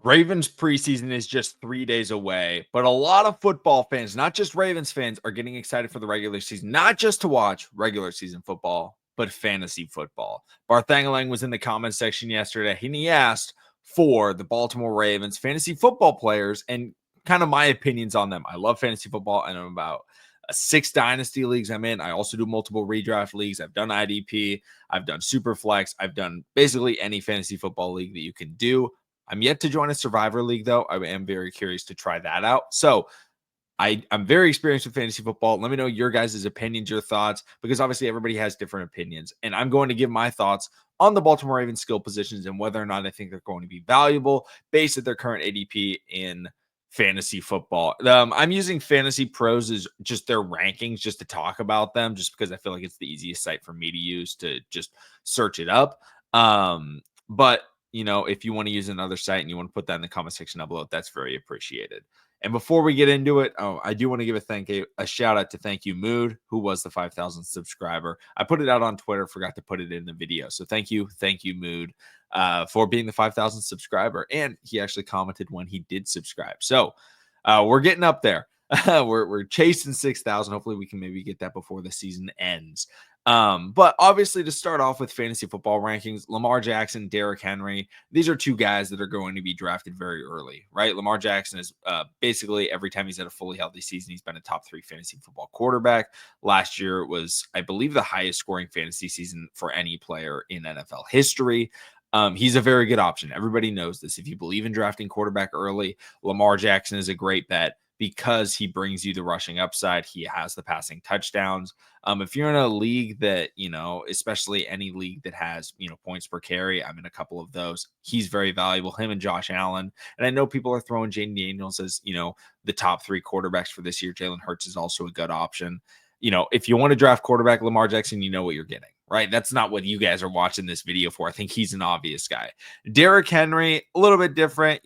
Ravens preseason is just 3 days away, but a lot of football fans, not just Ravens fans, are getting excited for the regular season, not just to watch regular season football, but fantasy football. Barthangelang was in the comment section yesterday, and he asked for the Baltimore Ravens fantasy football players and kind of my opinions on them. I love fantasy football, and I'm about 6 dynasty leagues I'm in. I also do multiple redraft leagues. I've done IDP, I've done Superflex, I've done basically any fantasy football league that you can do. I'm yet to join a Survivor League, though. I am very curious to try that out. So I'm very experienced with fantasy football. Let me know your guys' opinions, your thoughts, because obviously everybody has different opinions. And I'm going to give my thoughts on the Baltimore Ravens skill positions and whether or not I think they're going to be valuable based at their current ADP in fantasy football. I'm using Fantasy Pros as just their rankings just to talk about them, just because I feel like it's the easiest site for me to use to just search it up. But if you want to use another site and you want to put that in the comment section down below, that's very appreciated. And before we get into it, I do want to give a shout out to Thank You Mood, who was the 5,000th subscriber. I put it out on Twitter, forgot to put it in the video. So thank you Mood, for being the 5,000th subscriber. And he actually commented when he did subscribe. So we're getting up there. we're chasing 6,000. Hopefully we can maybe get that before the season ends. But obviously, to start off with fantasy football rankings, Lamar Jackson, Derrick Henry, these are two guys that are going to be drafted very early, right? Lamar Jackson is basically every time he's had a fully healthy season, he's been a top 3 fantasy football quarterback. Last year was, I believe, the highest scoring fantasy season for any player in NFL history. He's a very good option. Everybody knows this. If you believe in drafting quarterback early, Lamar Jackson is a great bet because he brings you the rushing upside. He has the passing touchdowns. If you're in a league that, especially any league that has, points per carry, I'm in a couple of those. He's very valuable, him and Josh Allen. And I know people are throwing Jaden Daniels as, the top 3 quarterbacks for this year. Jalen Hurts is also a good option. If you want to draft quarterback Lamar Jackson, you know what you're getting, right? That's not what you guys are watching this video for. I think he's an obvious guy. Derrick Henry, a little bit different.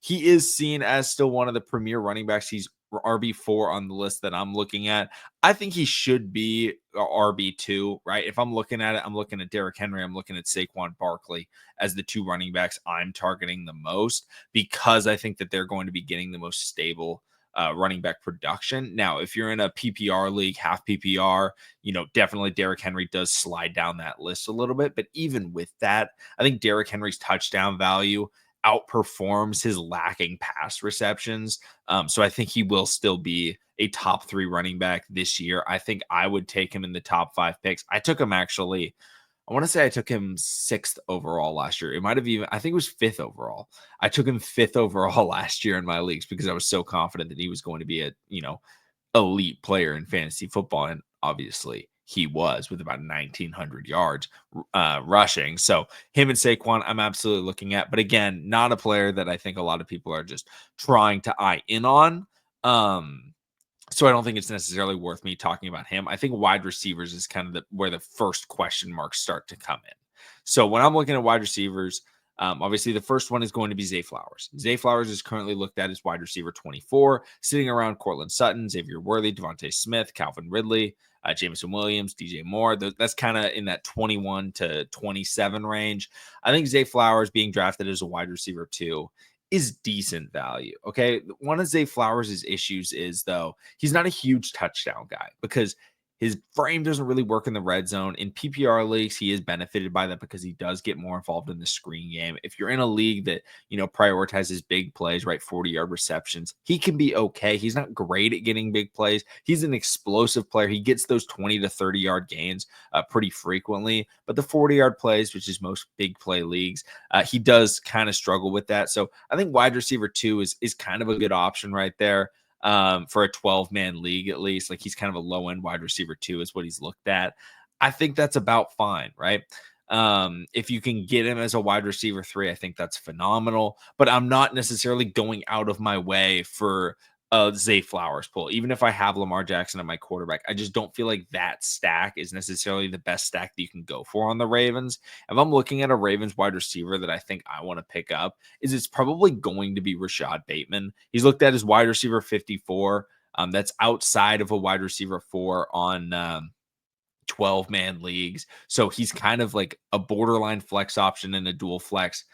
He is seen as still one of the premier running backs. He's RB4 on the list that I'm looking at. I think he should be RB2, right? If I'm looking at it, I'm looking at Derrick Henry, I'm looking at Saquon Barkley as the 2 running backs I'm targeting the most, because I think that they're going to be getting the most stable running back production. Now, if you're in a PPR league, half PPR, definitely Derrick Henry does slide down that list a little bit. But even with that, I think Derrick Henry's touchdown value outperforms his lacking pass receptions. So I think he will still be a top 3 running back this year. I think I would take him in the top 5 picks. I took him actually, I want to say I took him 6th overall last year. It might have even, I think it was 5th overall. I took him 5th overall last year in my leagues because I was so confident that he was going to be a, elite player in fantasy football. And obviously he was, with about 1,900 yards rushing. So him and Saquon, I'm absolutely looking at. But again, not a player that I think a lot of people are just trying to eye in on. So I don't think it's necessarily worth me talking about him. I think wide receivers is kind of where the first question marks start to come in. So when I'm looking at wide receivers, obviously the first one is going to be Zay Flowers. Zay Flowers is currently looked at as wide receiver 24, sitting around Cortland Sutton, Xavier Worthy, Devontae Smith, Calvin Ridley, Jameson Williams, DJ Moore. That's kind of in that 21 to 27 range. I think Zay Flowers being drafted as a wide receiver 2 is decent value. Okay. One of Zay Flowers' issues is, though, he's not a huge touchdown guy because his frame doesn't really work in the red zone. In PPR leagues, he is benefited by that because he does get more involved in the screen game. If you're in a league that, prioritizes big plays, right, 40-yard receptions, he can be okay. He's not great at getting big plays. He's an explosive player. He gets those 20 to 30-yard gains pretty frequently. But the 40-yard plays, which is most big play leagues, he does kind of struggle with that. So I think wide receiver 2 is kind of a good option right there. For a 12-man league, at least. Like, he's kind of a low-end wide receiver 2 is what he's looked at. I think that's about fine, right? If you can get him as a wide receiver 3, I think that's phenomenal. But I'm not necessarily going out of my way for a Zay Flowers pull. Even if I have Lamar Jackson at my quarterback, I just don't feel like that stack is necessarily the best stack that you can go for on the Ravens. If I'm looking at a Ravens wide receiver that I think I want to pick up, it's probably going to be Rashad Bateman. He's looked at as wide receiver 54. That's outside of a wide receiver 4 on 12-man leagues. So he's kind of like a borderline flex option in a dual flex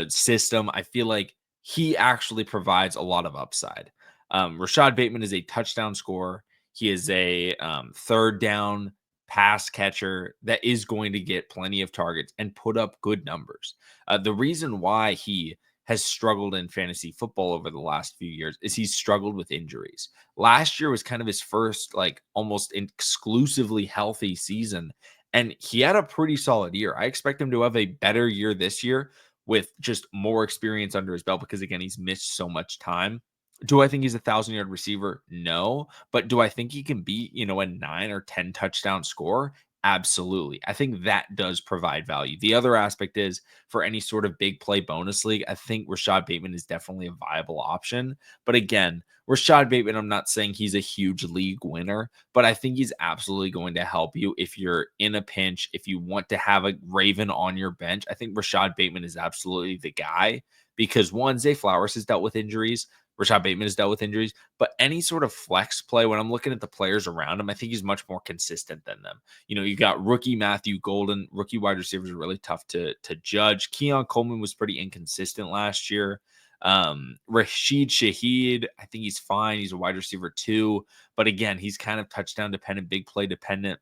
system. I feel like he actually provides a lot of upside. Rashad Bateman is a touchdown scorer. He is a third down pass catcher that is going to get plenty of targets and put up good numbers. The reason why he has struggled in fantasy football over the last few years is he's struggled with injuries. Last year was kind of his first, like, almost exclusively healthy season, and he had a pretty solid year. I expect him to have a better year this year with just more experience under his belt because, again, he's missed so much time. Do I think he's a 1,000-yard receiver? No. But do I think he can be, a 9 or 10 touchdown scorer? Absolutely. I think that does provide value. The other aspect is for any sort of big play bonus league, I think Rashad Bateman is definitely a viable option. But again, Rashad Bateman, I'm not saying he's a huge league winner, but I think he's absolutely going to help you if you're in a pinch, if you want to have a Raven on your bench. I think Rashad Bateman is absolutely the guy because one, Zay Flowers has dealt with injuries. Rashad Bateman has dealt with injuries, but any sort of flex play, when I'm looking at the players around him, I think he's much more consistent than them. You got rookie Matthew Golden, rookie wide receivers are really tough to judge. Keon Coleman was pretty inconsistent last year. Rashid Shaheed, I think he's fine. He's a wide receiver too, but again, he's kind of touchdown dependent, big play dependent.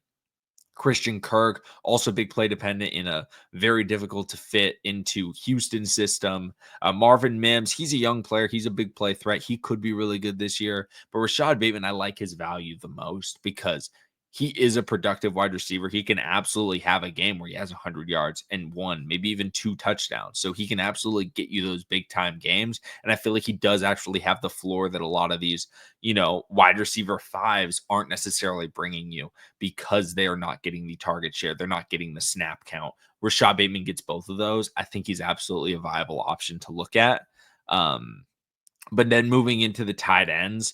Christian Kirk, also big play dependent in a very difficult to fit into Houston system. Marvin Mims, he's a young player. He's a big play threat. He could be really good this year. But Rashad Bateman, I like his value the most because he is a productive wide receiver. He can absolutely have a game where he has 100 yards and one, maybe even 2 touchdowns. So he can absolutely get you those big time games. And I feel like he does actually have the floor that a lot of these, wide receiver fives aren't necessarily bringing you because they are not getting the target share. They're not getting the snap count. Rashad Bateman gets both of those. I think he's absolutely a viable option to look at. But then moving into the tight ends,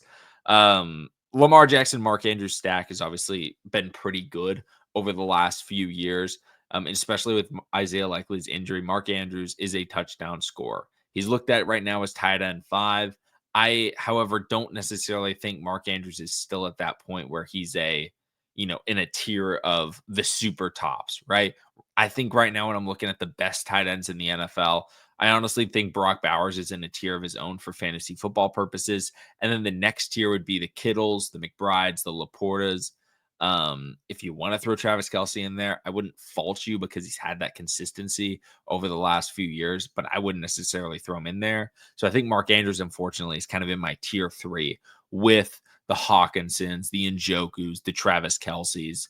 Lamar Jackson, Mark Andrews stack has obviously been pretty good over the last few years, especially with Isaiah Likely's injury. Mark Andrews is a touchdown scorer. He's looked at right now as tight end 5. I, however, don't necessarily think Mark Andrews is still at that point where he's in a tier of the super tops, right? I think right now when I'm looking at the best tight ends in the NFL, I honestly think Brock Bowers is in a tier of his own for fantasy football purposes. And then the next tier would be the Kittles, the McBrides, the Laportas. If you want to throw Travis Kelce in there, I wouldn't fault you because he's had that consistency over the last few years, but I wouldn't necessarily throw him in there. So I think Mark Andrews, unfortunately, is kind of in my tier 3 with the Hawkinsons, the Njokus, the Travis Kelce's.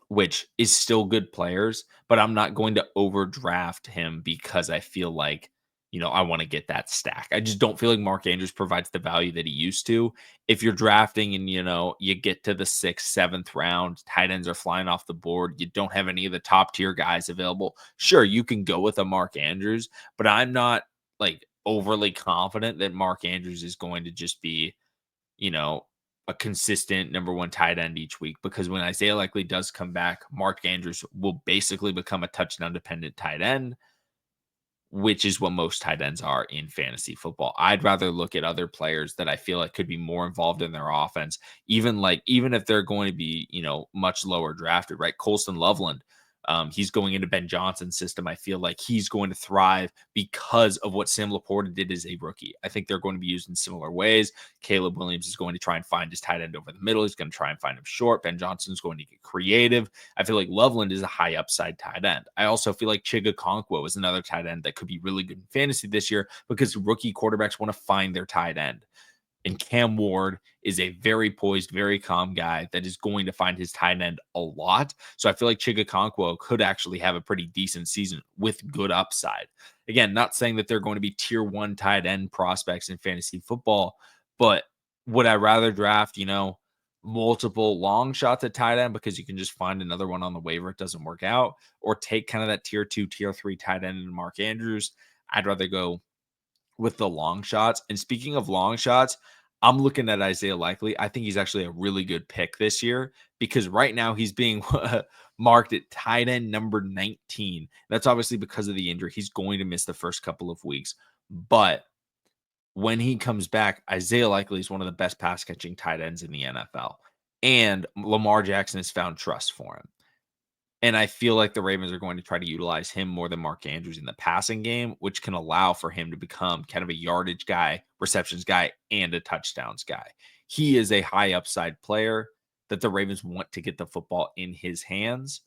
Which is still good players, but I'm not going to overdraft him because I feel like, I want to get that stack. I just don't feel like Mark Andrews provides the value that he used to. If you're drafting and, you get to the 6th, 7th round, tight ends are flying off the board, you don't have any of the top tier guys available. Sure, you can go with a Mark Andrews, but I'm not like overly confident that Mark Andrews is going to just be, you know, a consistent number 1 tight end each week because when Isaiah Likely does come back, Mark Andrews will basically become a touchdown dependent tight end, which is what most tight ends are in fantasy football. I'd rather look at other players that I feel like could be more involved in their offense, even if they're going to be, much lower drafted, right? Colston Loveland, he's going into Ben Johnson's system. I feel like he's going to thrive because of what Sam Laporta did as a rookie. I think they're going to be used in similar ways. Caleb Williams is going to try and find his tight end over the middle. He's going to try and find him short. Ben Johnson's going to get creative. I feel like Loveland is a high upside tight end. I also feel like Chiga Okonkwo is another tight end that could be really good in fantasy this year because rookie quarterbacks want to find their tight end. And Cam Ward is a very poised, very calm guy that is going to find his tight end a lot. So I feel like Chiga Okonkwo could actually have a pretty decent season with good upside. Again, not saying that they're going to be tier 1 tight end prospects in fantasy football, but would I rather draft, multiple long shots at tight end because you can just find another one on the waiver, it doesn't work out, or take kind of that tier 2, tier 3 tight end in Mark Andrews? I'd rather go with the long shots. And speaking of long shots, I'm looking at Isaiah Likely. I think he's actually a really good pick this year because right now he's being marked at tight end number 19. That's obviously because of the injury. He's going to miss the first couple of weeks. But when he comes back, Isaiah Likely is one of the best pass catching tight ends in the NFL. And Lamar Jackson has found trust for him. And I feel like the Ravens are going to try to utilize him more than Mark Andrews in the passing game, which can allow for him to become kind of a yardage guy, receptions guy, and a touchdowns guy. He is a high upside player that the Ravens want to get the football in his hands.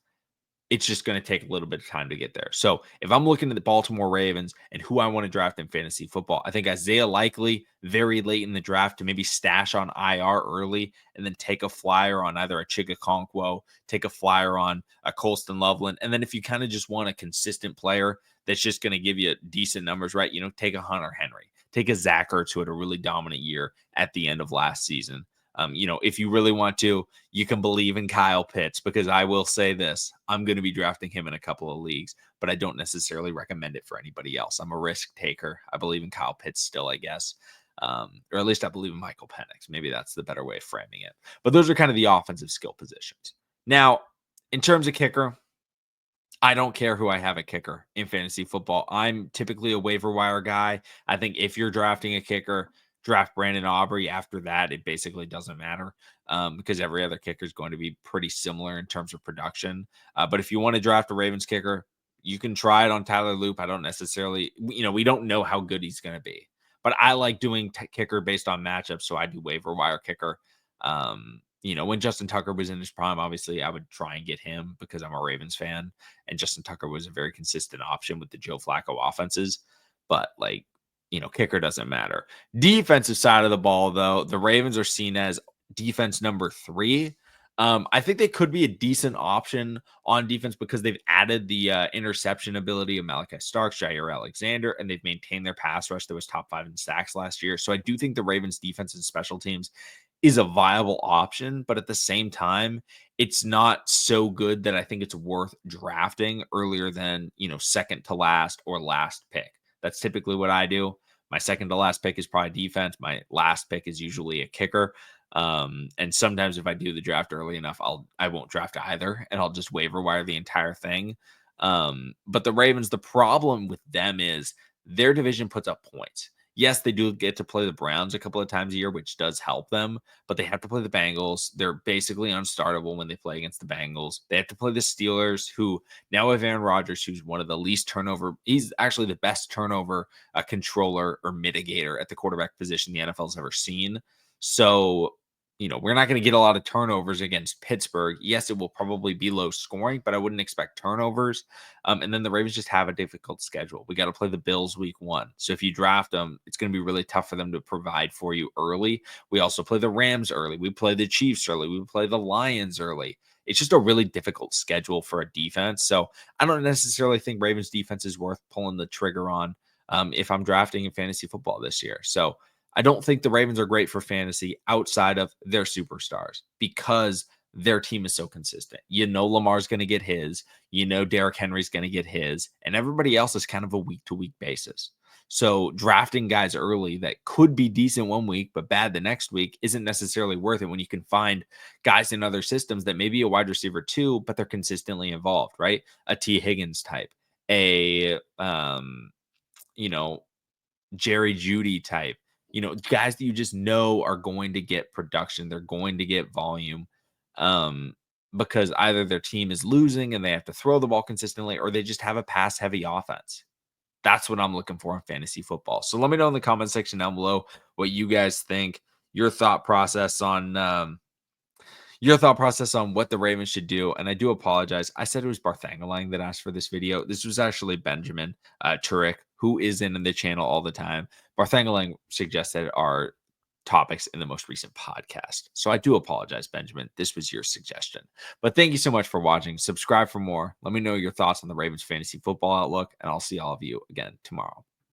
It's just going to take a little bit of time to get there. So if I'm looking at the Baltimore Ravens and who I want to draft in fantasy football, I think Isaiah Likely very late in the draft to maybe stash on IR early and then take a flyer on either a Chigakonkwo, take a flyer on a Colston Loveland. And then if you kind of just want a consistent player that's just going to give you decent numbers, right? Take a Hunter Henry, take a Zach Ertz who had a really dominant year at the end of last season. If you really want to, you can believe in Kyle Pitts, because I will say this, I'm going to be drafting him in a couple of leagues, but I don't necessarily recommend it for anybody else. I'm a risk taker. I believe in Kyle Pitts still, I guess. Or at least I believe in Michael Penix. Maybe that's the better way of framing it. But those are kind of the offensive skill positions. Now, in terms of kicker, I don't care who I have a kicker in fantasy football. I'm typically a waiver wire guy. I think if you're drafting a kicker, draft Brandon Aubrey. After that, it basically doesn't matter, because every other kicker is going to be pretty similar in terms of production. But if you want to draft a Ravens kicker, you can try it on Tyler Loop. I don't necessarily, we don't know how good he's going to be, but I like doing kicker based on matchups. So I do waiver wire kicker. When Justin Tucker was in his prime, obviously I would try and get him because I'm a Ravens fan, and Justin Tucker was a very consistent option with the Joe Flacco offenses. But kicker doesn't matter. Defensive side of the ball, though, the Ravens are seen as defense number 3. I think they could be a decent option on defense because they've added the interception ability of Malachi Starks, Jair Alexander, and they've maintained their pass rush that was top 5 in sacks last year. So I do think the Ravens defense and special teams is a viable option, but at the same time, it's not so good that I think it's worth drafting earlier than, second to last or last pick. That's typically what I do. My second to last pick is probably defense. My last pick is usually a kicker. And sometimes if I do the draft early enough, I won't draft either, and I'll just waiver wire the entire thing. But the Ravens, the problem with them is their division puts up points. Yes, they do get to play the Browns a couple of times a year, which does help them, but they have to play the Bengals. They're basically unstartable when they play against the Bengals. They have to play the Steelers, who now have Aaron Rodgers, who's one of the least turnover. He's actually the best turnover controller or mitigator at the quarterback position the NFL's ever seen. So, we're not going to get a lot of turnovers against Pittsburgh. Yes, it will probably be low scoring, but I wouldn't expect turnovers. And then the Ravens just have a difficult schedule. We got to play the Bills week 1. So if you draft them, it's going to be really tough for them to provide for you early. We also play the Rams early. We play the Chiefs early. We play the Lions early. It's just a really difficult schedule for a defense. So I don't necessarily think Ravens defense is worth pulling the trigger on if I'm drafting in fantasy football this year. So I don't think the Ravens are great for fantasy outside of their superstars because their team is so consistent. Lamar's going to get his, Derrick Henry's going to get his, and everybody else is kind of a week to week basis. So drafting guys early that could be decent one week, but bad the next week isn't necessarily worth it when you can find guys in other systems that may be a wide receiver too, but they're consistently involved, right? A T Higgins type, a, Jerry Jeudy type, guys that you just know are going to get production. They're going to get volume, because either their team is losing and they have to throw the ball consistently, or they just have a pass heavy offense. That's what I'm looking for in fantasy football. So let me know in the comment section down below what you guys think, your thought process on what the Ravens should do. And I do apologize. I said it was Barthangelang that asked for this video. This was actually Benjamin Turek, who is in the channel all the time. Barthangelang suggested our topics in the most recent podcast. So I do apologize, Benjamin. This was your suggestion. But thank you so much for watching. Subscribe for more. Let me know your thoughts on the Ravens fantasy football outlook, and I'll see all of you again tomorrow.